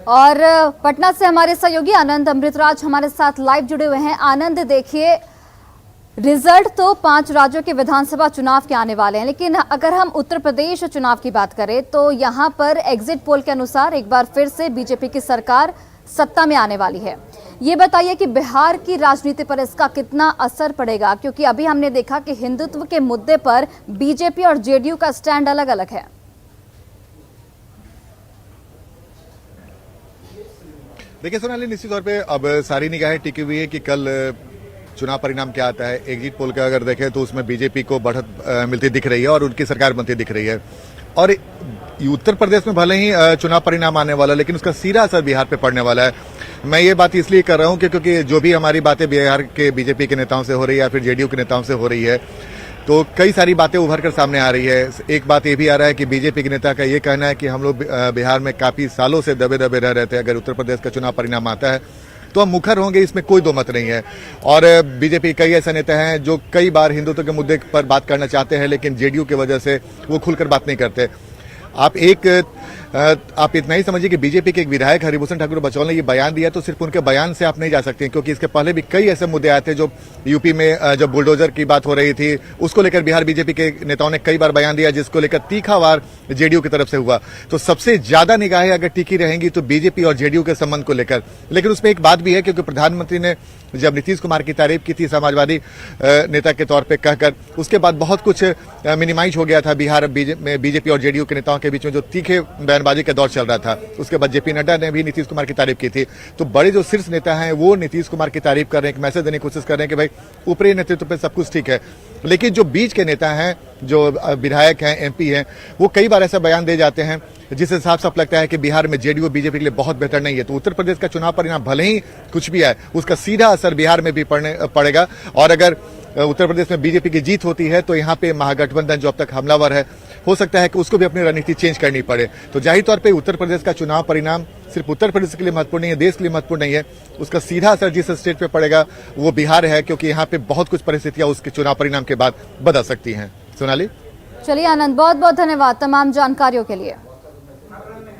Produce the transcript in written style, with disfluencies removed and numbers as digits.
और पटना से हमारे सहयोगी आनंद अमृतराज हमारे साथ लाइव जुड़े हुए हैं। आनंद, देखिए रिजल्ट तो 5 राज्यों के विधानसभा चुनाव के आने वाले हैं, लेकिन अगर हम उत्तर प्रदेश चुनाव की बात करें तो यहां पर एग्जिट पोल के अनुसार एक बार फिर से बीजेपी की सरकार सत्ता में आने वाली है। ये बताइए कि बिहार की राजनीति पर इसका कितना असर पड़ेगा, क्योंकि अभी हमने देखा कि हिंदुत्व के मुद्दे पर बीजेपी और जेडीयू का स्टैंड अलग अलग है। देखिए सोनाली, निश्चित तौर पे अब सारी निगाहें टिकी हुई है कि कल चुनाव परिणाम क्या आता है। एग्जिट पोल का अगर देखें तो उसमें बीजेपी को बढ़त मिलती दिख रही है और उनकी सरकार बनती दिख रही है। और उत्तर प्रदेश में भले ही चुनाव परिणाम आने वाला, लेकिन उसका सीधा असर बिहार पे पड़ने वाला है। मैं ये बात इसलिए कर रहा हूं क्योंकि जो भी हमारी बातें बिहार के बीजेपी के नेताओं से हो रही है या फिर जेडीयू के नेताओं से हो रही है, तो कई सारी बातें उभर कर सामने आ रही है। एक बात ये भी आ रहा है कि बीजेपी के नेता का ये कहना है कि हम लोग बिहार में काफी सालों से दबे दबे रह रहे थे, अगर उत्तर प्रदेश का चुनाव परिणाम आता है तो हम मुखर होंगे, इसमें कोई दो मत नहीं है। और बीजेपी कई ऐसे नेता हैं जो कई बार हिंदुत्व के मुद्दे पर बात करना चाहते हैं, लेकिन जेडीयू की वजह से वो खुलकर बात नहीं करते। आप इतना ही समझिए कि बीजेपी के एक विधायक हरिभूषण ठाकुर बचौल ने ये बयान दिया, तो सिर्फ उनके बयान से आप नहीं जा सकते, क्योंकि इसके पहले भी कई ऐसे मुद्दे आए थे। जो यूपी में जब बुलडोजर की बात हो रही थी, उसको लेकर बिहार बीजेपी के नेताओं ने कई बार बयान दिया, जिसको लेकर तीखा वार जेडीयू की तरफ से हुआ। तो सबसे ज्यादा निगाहें अगर टिकी रहेंगी तो बीजेपी और जेडीयू के संबंध को लेकर। लेकिन उसमें एक बात भी है, क्योंकि प्रधानमंत्री ने जब नीतीश कुमार की तारीफ की थी समाजवादी नेता के तौर पर कहकर, उसके बाद बहुत कुछ मिनिमाइज हो गया था बिहार में बीजेपी और जेडीयू के नेताओं के बीच में जो तीखे बयानबाजी का दौर चल रहा था। उसके बाद जेपी नड्डा ने भी नीतीश कुमार की तारीफ की थी। तो बड़े जो शीर्ष नेता हैं वो नीतीश कुमार की तारीफ कर रहे हैं, एक मैसेज देने की कोशिश कर रहे हैं कि भाई ऊपरी नेतृत्व पे सब कुछ ठीक है। लेकिन जो बीच के नेता हैं, जो विधायक हैं, एमपी हैं, वो कई बार ऐसा बयान दे जाते हैं जिससे साफ साफ लगता है कि बिहार में जेडीयू बीजेपी के लिए बहुत बेहतर नहीं है। तो उत्तर प्रदेश का चुनाव परिणाम भले ही कुछ भी आए, उसका सीधा असर बिहार में भी पड़ेगा। और अगर उत्तर प्रदेश में बीजेपी की जीत होती है तो यहाँ पे महागठबंधन जो अब तक हमलावर है, हो सकता है कि उसको भी अपनी रणनीति चेंज करनी पड़े। तो जाहिर तौर पे उत्तर प्रदेश का चुनाव परिणाम सिर्फ उत्तर प्रदेश के लिए महत्वपूर्ण नहीं है, देश के लिए महत्वपूर्ण नहीं है। उसका सीधा असर जिस स्टेट पे पड़ेगा वो बिहार है, क्योंकि यहाँ पे बहुत कुछ परिस्थितियां उसके चुनाव परिणाम के बाद बदल सकती हैं। सोनाली, चलिए आनंद, बहुत बहुत धन्यवाद तमाम जानकारियों के लिए।